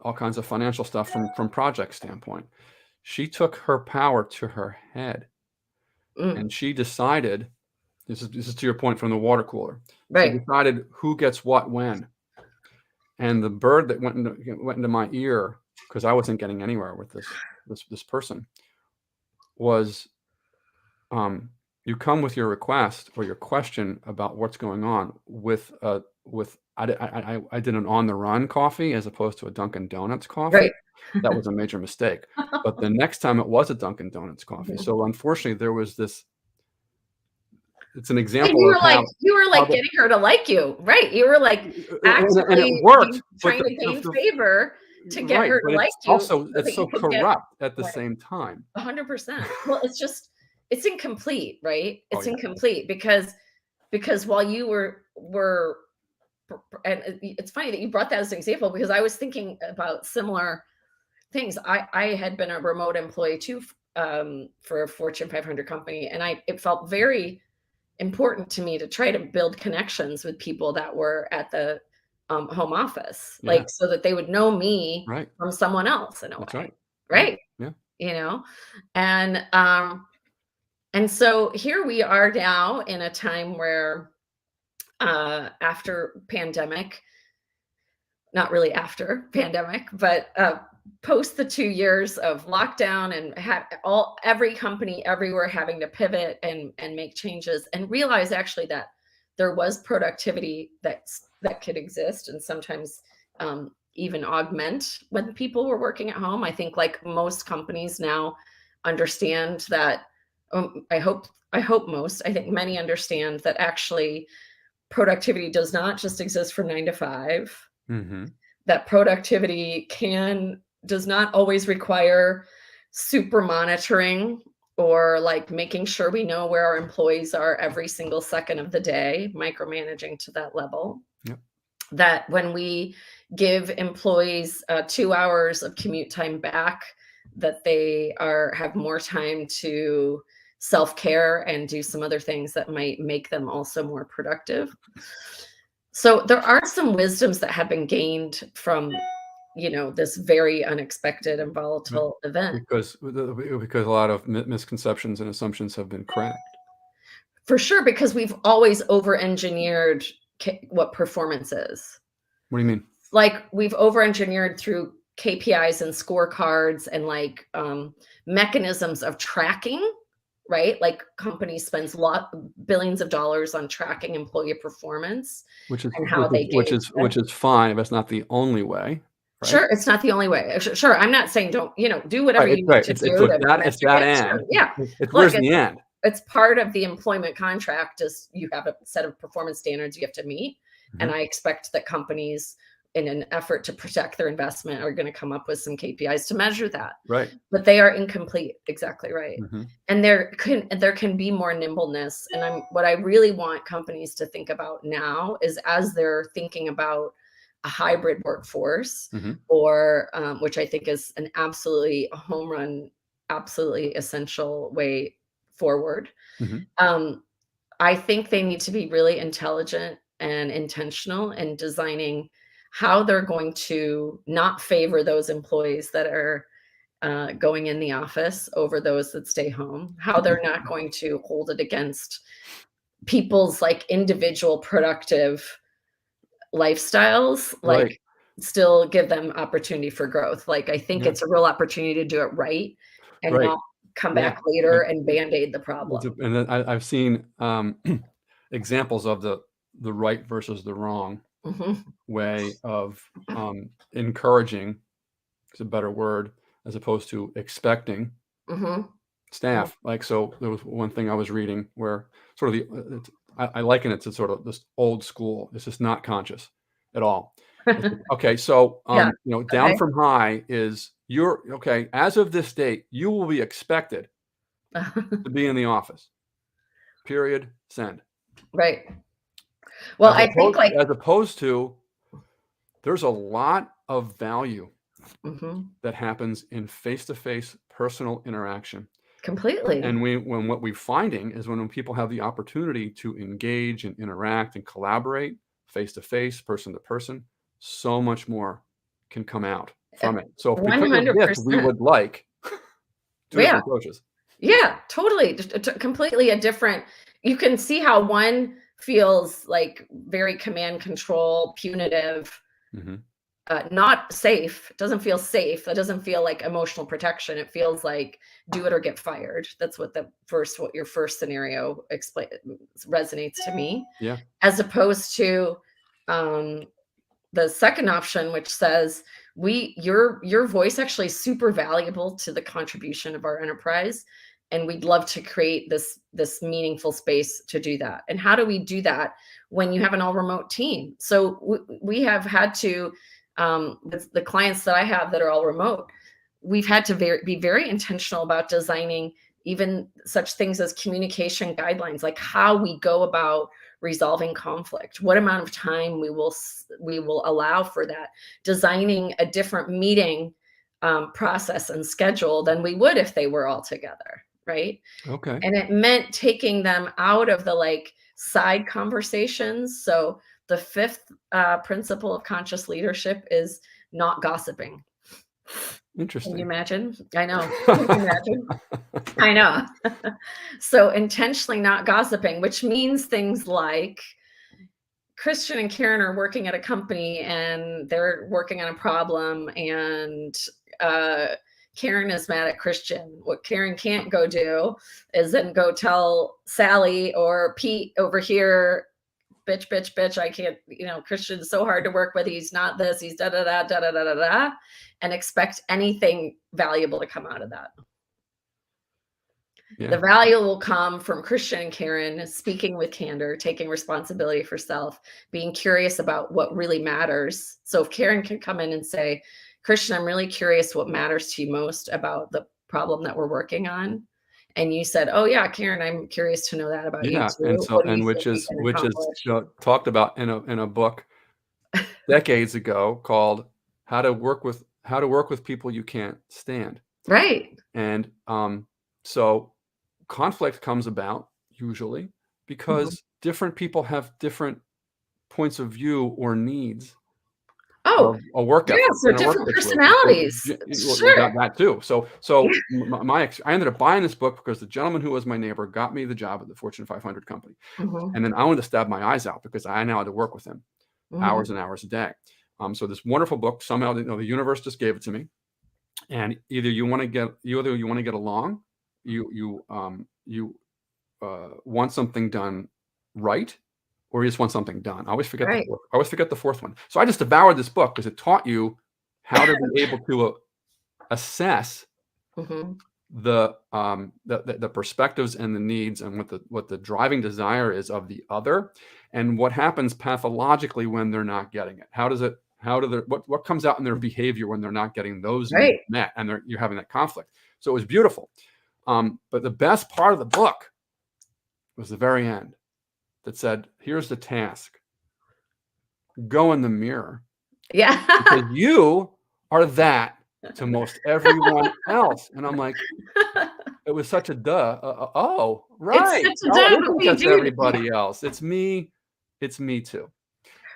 all kinds of financial stuff from project standpoint. She took her power to her head, Mm, and she decided. This is to your point from the water cooler. She right. decided who gets what when, and the bird that went into my ear, because I wasn't getting anywhere with this person, was you come with your request or your question about what's going on with I did an on the run coffee as opposed to a Dunkin' Donuts coffee. Right. That was a major mistake. But the next time it was a Dunkin' Donuts coffee. Mhm. So unfortunately, there was this. It's an And example of you were how like getting her to like you, right? You were like and it actively worked, but trying to gain the favor to get right, her but to like it's you also so it's that you so could get corrupt at the right. same time. 100%. Well, it's incomplete, right? Oh, It's yeah. incomplete because while you were and it's funny that you brought that as an example, because I was thinking about similar things. I had been a remote employee too, for a Fortune 500 company, and it felt very important to me to try to build connections with people that were at the home office, Yeah, like so that they would know me right. from someone else in a That's way, right. Yeah, right? yeah. You know, and so here we are now in a time where after pandemic, not really after pandemic, but post the 2 years of lockdown and every company everywhere having to pivot and make changes and realize actually that there was productivity that could exist, and sometimes even augment when people were working at home. I think like most companies now understand that. I think many understand that actually productivity does not just exist from 9 to 5, Mm-hmm. that productivity does not always require super monitoring or like making sure we know where our employees are every single second of the day, micromanaging to that level. Yep. That when we give employees 2 hours of commute time back, that they have more time to self-care and do some other things that might make them also more productive. So there are some wisdoms that have been gained from, this very unexpected and volatile event. Because a lot of misconceptions and assumptions have been cracked. For sure, because we've always over-engineered what performance is. What do you mean? Like we've over-engineered through KPIs and scorecards and like mechanisms of tracking, right? Like companies spends billions of dollars on tracking employee performance Which is and how they which is fine, but it's not the only way, right? Sure, it's not the only way. Sure, I'm not saying don't, do whatever Right, you need right. to It's do look to that manage it's your that kids. Sure, end. yeah. It's Look, where's the end? it's part of the employment contract is you have a set of performance standards you have to meet. And Mhm. I expect that companies, in an effort to protect their investment, are going to come up with some KPIs to measure that. Right. But they are incomplete. Exactly right. Mhm. And there can be more nimbleness. And what I really want companies to think about now is as they're thinking about a hybrid workforce, Mhm. or which I think is an absolutely a home run, absolutely essential way forward. Mhm. I think they need to be really intelligent and intentional in designing how they're going to not favor those employees that are going in the office over those that stay home, how they're not going to hold it against people's like individual productive lifestyles, Right. like still give them opportunity for growth. Like I think Yeah. it's a real opportunity to do it right and Right. not come Yeah. back later and band-aid the problem. And then I've seen examples of the right versus the wrong Mhm, way of encouraging, is a better word, as opposed to expecting mhm, staff. Like, so there was one thing I was reading where sort of I liken it to sort of this old school. It's just not conscious at all. It's like, mhm. okay, so Yeah, down okay. from high is you're okay. As of this date, you will be expected to be in the office. Period. Send. Right. Well, I think like As opposed to there's a lot of value mhm, that happens in face-to-face personal interaction. completely. And when what we're finding is when people have the opportunity to engage and interact and collaborate face to face, person to person, so much more can come out from it. So because of this, we 100%. would like two Yeah. different approaches. Yeah, totally. Just completely a different. You can see how one feels like very command control, punitive, Mhm. not safe. It doesn't feel safe. It doesn't feel like emotional protection. It feels like do it or get fired. That's what your first scenario resonates to me, Yeah. as opposed to um, the second option, which says your voice actually is super valuable to the contribution of our enterprise, and we'd love to create this meaningful space to do that. And how do we do that when you have an all remote team? So we have had to, with the clients that I have that are all remote, we've had to be very intentional about designing even such things as communication guidelines, like how we go about resolving conflict, what amount of time we will allow for that, designing a different meeting process and schedule than we would if they were all together, right? Okay. And it meant taking them out of the like side conversations. So the fifth principle of conscious leadership is not gossiping. Can you Interesting. imagine? I know. Can you imagine? I know. So intentionally not gossiping, which means things like Christian and Karen are working at a company and they're working on a problem, and Karen is mad at Christian. What Karen can't go do is then go tell Sally or Pete over here bitch, bitch, bitch. I can't, Christian's so hard to work with. He's not this, he's da da da da da da da da, and expect anything valuable to come out of that. Yeah. The value will come from Christian and Caryn speaking with candor, taking responsibility for self, being curious about what really matters. So if Caryn can come in and say, Christian, I'm really curious what matters to you most about the problem that we're working on. And you said, oh yeah, Caryn, I'm curious to know that about you Yeah. too. What do you think we can Which is accomplish? talked about in a book decades ago called How to Work with People You Can't Stand. Right. And so conflict comes about usually because different people have different points of view or needs Oh, of a work yeah, ethic so and a work different situation. personalities. Well, Sure. that too. I ended up buying this book because the gentleman who was my neighbor got me the job at the Fortune 500 company. Mhm, And then I wanted to stab my eyes out because I now had to work with him mhm. hours and hours a day. So this wonderful book, somehow, the universe just gave it to me. And either you want to get along, you want something done right, or you just want something done. I always forget Right. the fourth one. So I just devoured this book because it taught you how to be able to assess Mhm. the perspectives and the needs and what the driving desire is of the other, and what happens pathologically when they're not getting it. What comes out in their behavior when they're not getting those needs Right. met, and you're having that conflict. So it was beautiful. But the best part of the book was the very end that said, here's the task. Go in the mirror, Yeah. because you are that to most everyone else. And I'm like, it was such a duh. Oh, It's right. such a Oh, it joke, but isn't we just do. everybody else. It's me. It's me too.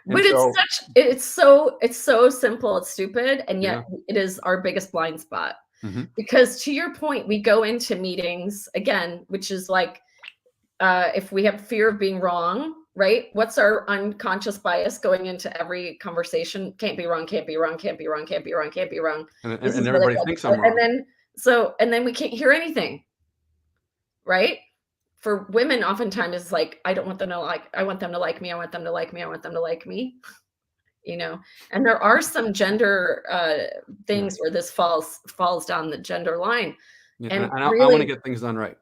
But And so, it's so simple, it's stupid, and yet yeah. it is our biggest blind spot. Mhm. Because to your point, we go into meetings again, which is like, if we have fear of being wrong, right? What's our unconscious bias going into every conversation? Can't be wrong, can't be wrong, can't be wrong, can't be wrong, can't be wrong. This And is what everybody it's thinks like. I'm wrong. And then we can't hear anything, right? For women, oftentimes it's like, I don't want them to like, I want them to like me, I want them to like me, I want them to like me. And there are some gender Yeah. things where this falls down the gender line. Yeah. And And I want to really get things done right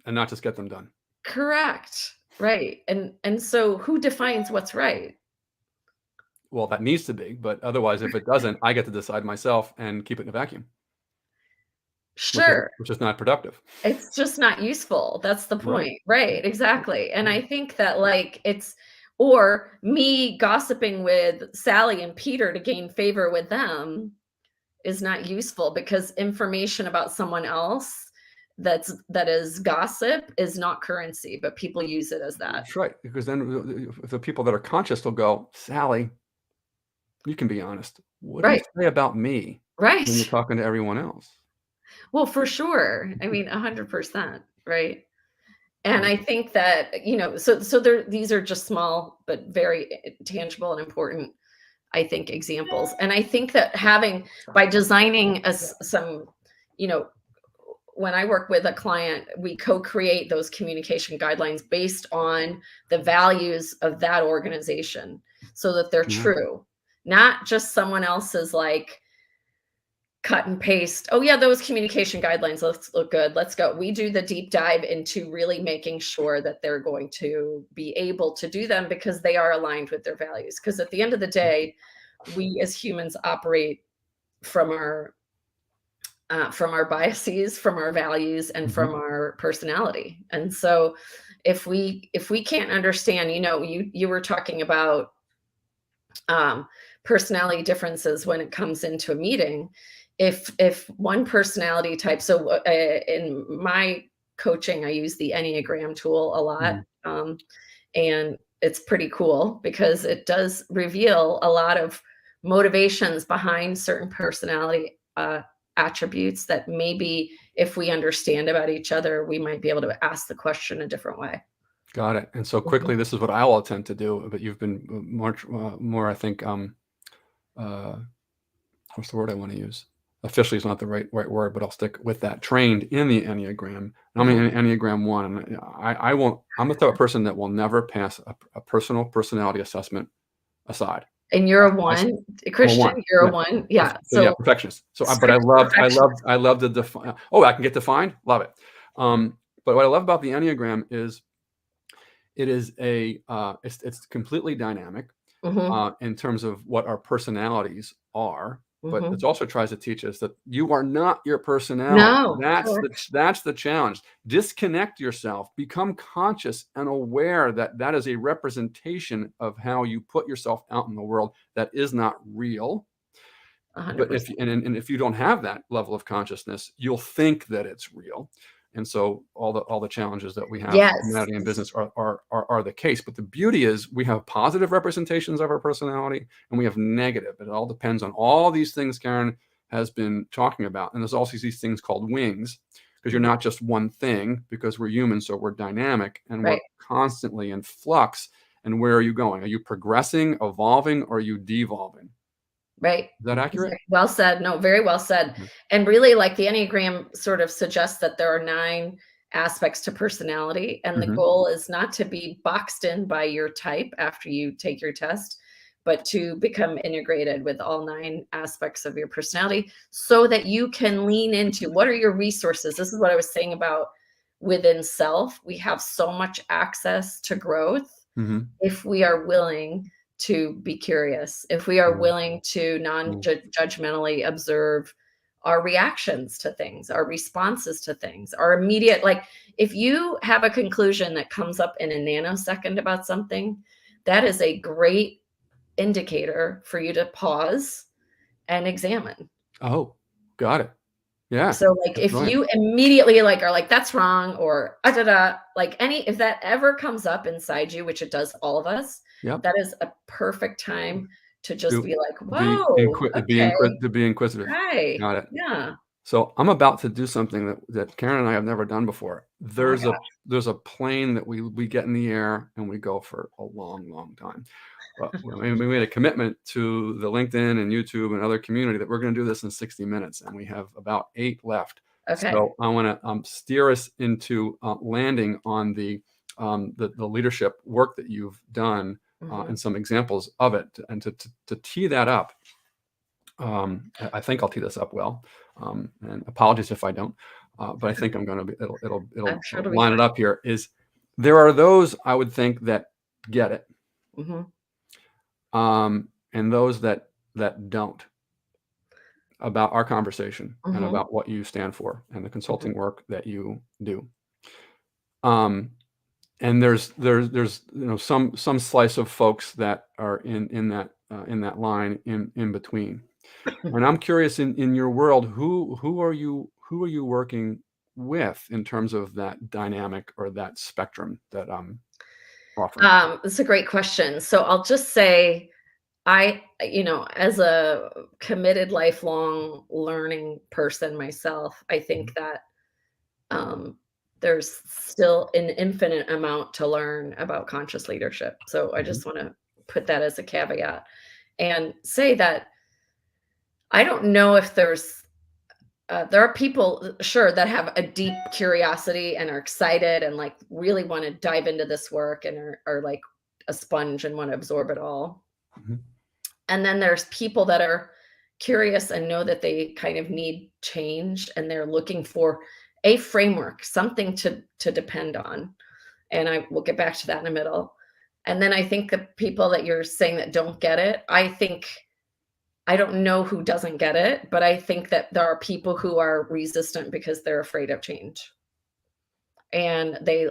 and not just get them done. correct, right. And so who defines what's right? Well, that needs to be, but otherwise, if it doesn't, I get to decide myself and keep it in a vacuum, Sure. which is not productive. It's just not useful. That's the Right. point. Right, exactly. And Yeah. I think that like it's or me gossiping with Sally and Peter to gain favor with them is not useful because information about someone else that is gossip is not currency, but people use it as that. That's right. Because then the people that are conscious will go, Sally, you can be honest. What do you Right, say about me when you're right. talking to everyone else? Well, for sure. I mean, 100%, right? And Yeah. I think that, so there these are just small but very tangible and important, I think, examples. And I think that by designing some, you know, when I work with a client, we co-create those communication guidelines based on the values of that organization so that they're Yeah. true, not just someone else's like cut and paste. Oh yeah, those communication guidelines look good. Let's go. We do the deep dive into really making sure that they're going to be able to do them because they are aligned with their values. Because at the end of the day, we as humans operate from our biases, from our values, and Mhm. from our personality. And so, if we can't understand, you were talking about um, personality differences when it comes into a meeting. If one personality type, so in my coaching, I use the Enneagram tool a lot, Mhm. and it's pretty cool because it does reveal a lot of motivations behind certain personality attributes that maybe if we understand about each other, we might be able to ask the question a different way. Got it. And so Mhm. quickly, this is what I will attempt to do, but you've been more, I think, uh, what's the word I want to use? officially is not the right word, but I'll stick with that, trained in the Enneagram. I'm an Enneagram 1, and I won't. I'm the type of person that will never pass a personal personality assessment aside. And you're a I, 1, I'm a Christian, 1. you're a Yeah. 1. Yeah. So yeah, So perfectionist. So, but strict perfectionist. I love to define. Oh, I can get defined. Love it. But what I love about the Enneagram is it is it's completely dynamic Mhm. in terms of what our personalities are. But it Mhm. also tries to teach us that you are not your personality. No, correct. That's the challenge. Disconnect yourself. Become conscious and aware that that is a representation of how you put yourself out in the world. That is not real. But 100%. if you don't have that level of consciousness, you'll think that it's real. And so all the challenges that we have in Yes. humanity and business are the case. But the beauty is we have positive representations of our personality and we have negative. It all depends on all these things Caryn has been talking about. And there's also these things called wings, because you're Mhm. not just one thing, because we're human, so we're dynamic and we're Right. constantly in flux. And where are you going? Are you progressing, evolving, or are you devolving? Right. Is that accurate? Exactly. Well said. No, very well said. Mhm. And really, like, the Enneagram sort of suggests that there are 9 aspects to personality, and the Mhm. goal is not to be boxed in by your type after you take your test, but to become integrated with all 9 aspects of your personality so that you can lean into what are your resources. This is what I was saying about within self. We have so much access to growth Mhm. if we are willing to be curious, if we are Mm, willing to mm. non-judgmentally observe our reactions to things, our responses to things, our immediate, like, if you have a conclusion that comes up in a nanosecond about something, that is a great indicator for you to pause and examine. Oh, got it. Yeah, So, like, that's if brilliant. you immediately, like, are like, "That's wrong," or, "Ah, da, da," like, any if that ever comes up inside you, which it does all of us, Yep. that is a perfect time to just To be like, "Whoa, okay, to be inquisitive. hi." Got it. Yeah. So I'm about to do something that Caryn and I have never done before. Oh my gosh. There's a plane that we get in the air and we go for a long, long time. But we made a commitment to the LinkedIn and YouTube and other community that we're going to do this in 60 minutes, and we have about 8 left. Okay. So I want to steer us into landing on the leadership work that you've done Mhm. and some examples of it, and to tee that up. I think I'll tee this up well, and apologies if I don't, but I think I'm going to be. I'm It'll sure it'll be line it fine. up here. Is there are those I would think that get it, Mhm. and those that don't, about our conversation and Mhm. about what you stand for and the Mhm. consulting work that you do. Um, and there's some slice of folks that are in that line in between. And I'm curious, in your world, who are you working with in terms of that dynamic or that spectrum that I'm offering? It's a great question. So I'll just say as a committed lifelong learning person myself, I Mhm, think that um, there's still an infinite amount to learn about conscious leadership. So I mhm, just want to put that as a caveat and say that I don't know if there are people, sure, that have a deep curiosity and are excited and like really want to dive into this work and are like a sponge and want to absorb it all. mhm, And then there's people that are curious and know that they kind of need change and they're looking for a framework, something to depend on. And I will get back to that in a middle. And then I think the people that you're saying that don't get it, I don't know who doesn't get it, but I think that there are people who are resistant because they're afraid of change. And they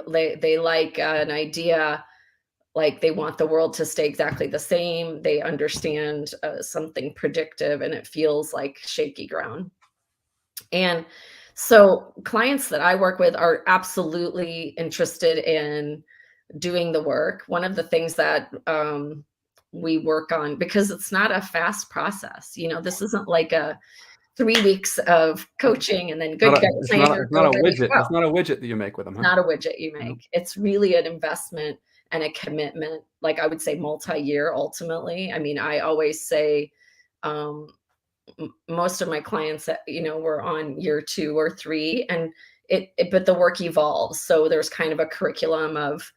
like an idea, like they want the world to stay exactly the same. They understand something predictive and it feels like shaky ground. And so clients that I work with are absolutely interested in doing the work. One of the things that we work on, because it's not a fast process, this isn't like a 3 weeks of coaching and then good to go plan or go very it's well. not a widget that you make with them, It's huh? not a widget you No. make. It's really an investment and a commitment, like I would say multi-year ultimately. I mean, I always say, um, most of my clients that, were on year 2 or 3, and but the work evolves. So there's kind of a curriculum of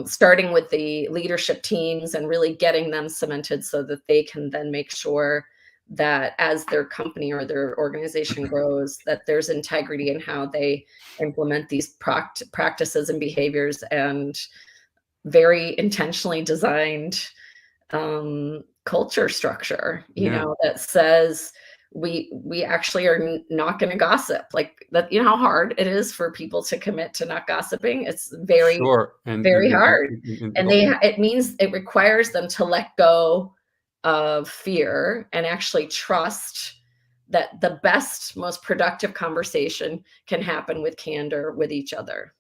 starting with the leadership teams and really getting them cemented so that they can then make sure that as their company or their organization grows, that there's integrity in how they implement these practices and behaviors, and very intentionally designed culture structure, Yeah. that says we actually are not going to gossip. Like that, how hard it is for people to commit to not gossiping. It's very, Sure. And very hard. And well, it means it requires them to let go of fear and actually trust that the best, most productive conversation can happen with candor with each other.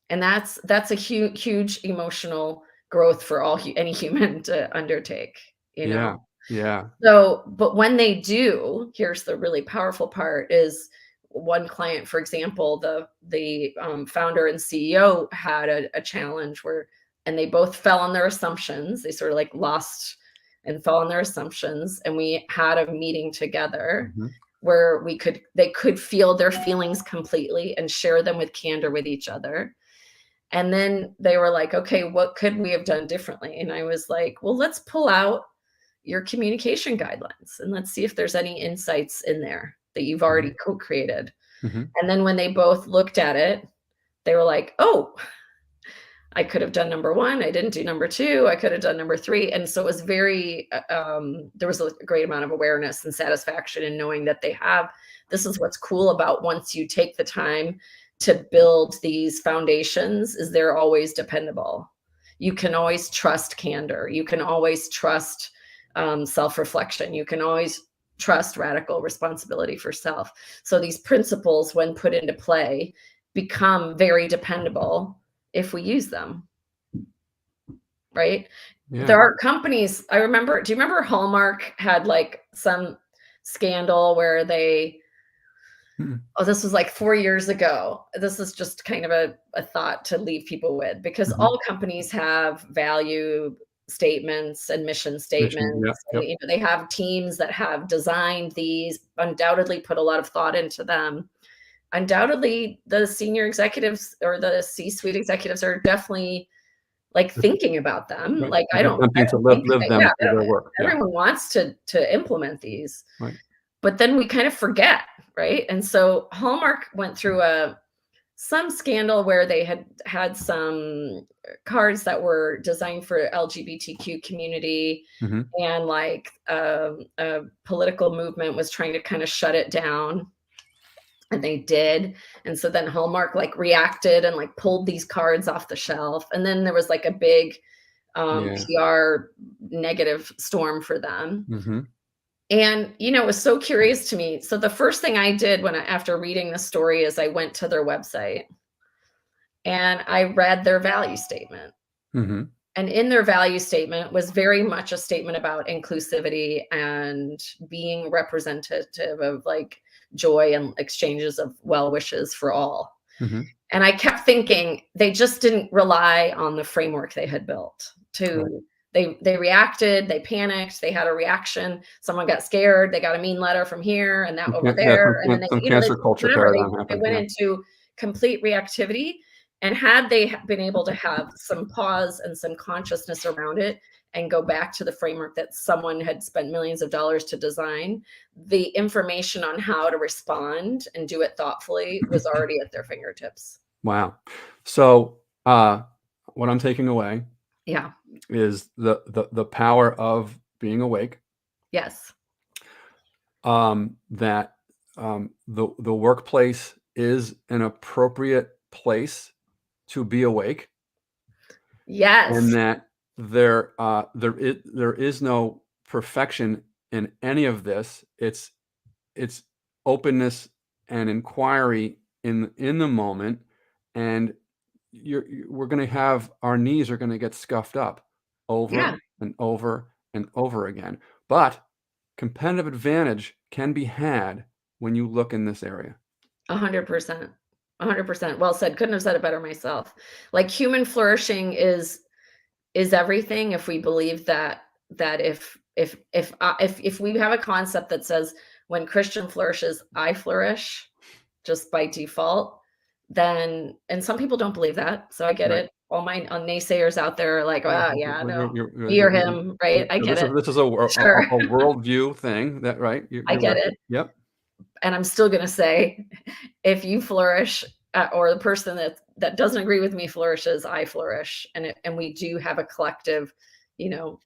And that's a huge emotional growth for any human to undertake, you know? yeah. Yeah. So, but when they do, here's the really powerful part is one client, for example, the founder and CEO had a challenge where, and they both fell on their assumptions. They sort of like lost and fell on their assumptions. And we had a meeting together Mhm. where they could feel their feelings completely and share them with candor with each other. And then they were like, okay, what could we have done differently? And I was like, well, let's pull out your communication guidelines and let's see if there's any insights in there that you've already Mhm. co-created. Mhm. And then when they both looked at it, they were like, oh, I could have done number 1. I didn't do number 2. I could have done number 3. And so it was there was a great amount of awareness and satisfaction in knowing that this is what's cool about once you take the time to build these foundations is they're always dependable. You can always trust candor. You can always trust self-reflection. You can always trust radical responsibility for self. So these principles, when put into play, become very dependable if we use them, right? There Yeah. are companies, do you remember Hallmark had like some scandal where Mhm. this was like 4 years ago. This is just kind of a thought to leave people with, because Mhm. all companies have value statements and mission Mission. statements. Yep. And, Yep. they have teams that have designed these, undoubtedly put a lot of thought into them. Undoubtedly, the senior executives or the C-suite executives are definitely like thinking about them. Right. Like And I attempting to don't think live that, them yeah, through their work. Yeah. everyone wants to implement these, Right. but then we kind of forget, right? And so Hallmark went through some scandal where they had some cards that were designed for LGBTQ community, Mhm. and like a political movement was trying to kind of shut it down, and they did. And so then Hallmark like reacted and like pulled these cards off the shelf, and then there was like a big Yeah. PR negative storm for them. Mhm. And, it was so curious to me. So the first thing I did after reading the story is I went to their website and I read their value statement. Mhm. And in their value statement was very much a statement about inclusivity and being representative of like joy and exchanges of well wishes for all. Mhm. And I kept thinking they just didn't rely on the framework they had built Right. to they reacted, they panicked, they had a reaction, someone got scared, they got a mean letter from here and that over Yeah. there, and then Some they cancer culture whatever, paradigm they happened. went Yeah. into complete reactivity. And had they been able to have some pause and some consciousness around it and go back to the framework that someone had spent millions of dollars to design, the information on how to respond and do it thoughtfully was already at their fingertips. Wow. So, what I'm taking away Yeah. is the power of being awake. Yes. That the workplace is an appropriate place to be awake, and Yes. that there is no perfection in any of this. It's openness and inquiry in the moment, and we're going to have our knees are going to get scuffed up over Yeah. and over and over again. But competitive advantage can be had when you look in this area. 100%. 100%. Well said. Couldn't have said it better myself. Like human flourishing is everything if we believe that if we have a concept that says when Christian flourishes, I flourish just by default, then, and some people don't believe that, so I get Right. it. All my naysayers out there are like, Yeah, "Oh, yeah, no, me or him," right? I get it. this is Sure, a worldview thing that, right? I You're get right. it. Yep. And I'm still gonna say, if you flourish, or the person that doesn't agree with me flourishes, I flourish, and we do have a collective, you know,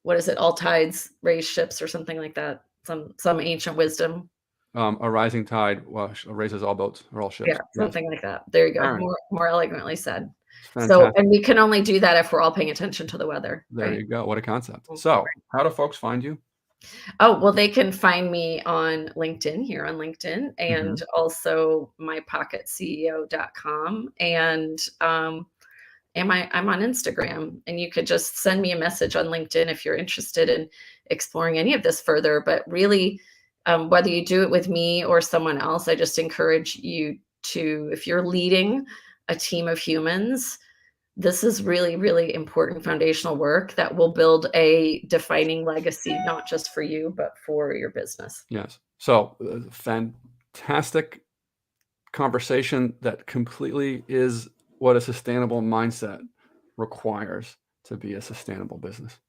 what is it? All tides raise ships, or something like that. Some ancient wisdom. A rising tide raises all boats or all ships. Yeah, Yes. something like that. There you go. Caryn, More eloquently said. it's So, and fantastic. we can only do that if we're all paying attention to the weather, There right? you go. What a concept. Mm, So, how do folks find you? oh, well, they can find me on LinkedIn, here on LinkedIn, Mhm. and also mypocketceo.com. And I'm on Instagram, and you could just send me a message on LinkedIn if you're interested in exploring any of this further. But really, whether you do it with me or someone else, I just encourage you to, if you're leading a team of humans, this is really, really important foundational work that will build a defining legacy, not just for you, but for your business. Yes. So, fantastic conversation that completely is what a sustainable mindset requires to be a sustainable business.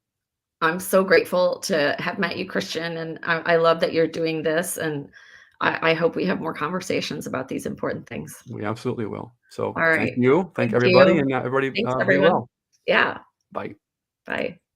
I'm so grateful to have met you, Christian, and I love that you're doing this. And I hope we have more conversations about these important things. We absolutely will. So, All thank right. you. Thank Thank everybody, you. and everybody Thanks, be everyone. well. Yeah. Bye. Bye.